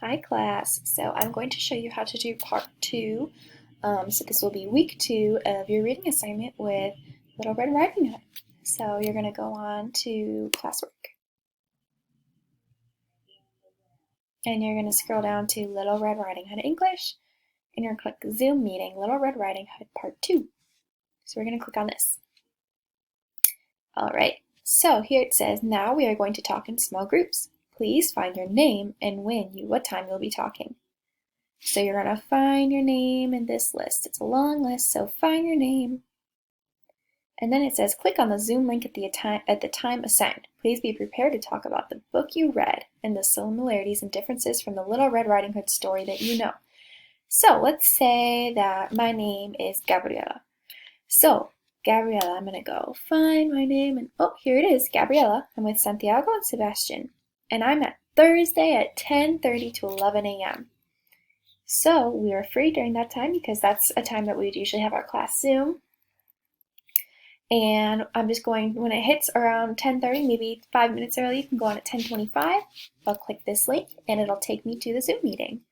Hi class, so I'm going to show you how to do part 2. So this will be week 2 of your reading assignment with Little Red Riding Hood. So you're going to go on to classwork. And you're going to scroll down to Little Red Riding Hood English. And you're going to click Zoom meeting Little Red Riding Hood part 2. So we're going to click on this. Alright, so here it says, now we are going to talk in small groups. Please find your name and what time you'll be talking. So you're going to find your name in this list. It's a long list, so find your name. And then it says, click on the Zoom link at the time assigned. Please be prepared to talk about the book you read and the similarities and differences from the Little Red Riding Hood story that you know. So let's say that my name is Gabriela. So Gabriela, I'm going to go find my name, and oh, here it is, Gabriela. I'm with Santiago and Sebastian, and I'm at Thursday at 10:30 to 11 a.m. So we are free during that time because that's a time that we'd usually have our class Zoom. And I'm just going, when it hits around 10:30, maybe 5 minutes early, you can go on at 10:25. I'll click this link and it'll take me to the Zoom meeting.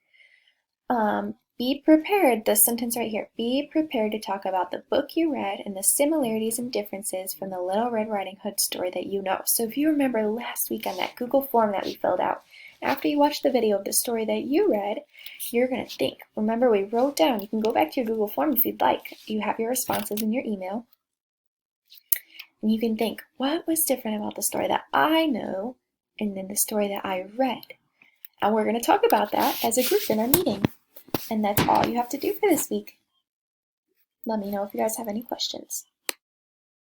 Be prepared, the sentence right here, be prepared to talk about the book you read and the similarities and differences from the Little Red Riding Hood story that you know. So if you remember last week on that Google form that we filled out, after you watch the video of the story that you read, you're going to think. Remember, we wrote down, you can go back to your Google form if you'd like. You have your responses in your email. And you can think, what was different about the story that I know and then the story that I read? And we're going to talk about that as a group in our meeting. And that's all you have to do for this week. Let me know if you guys have any questions.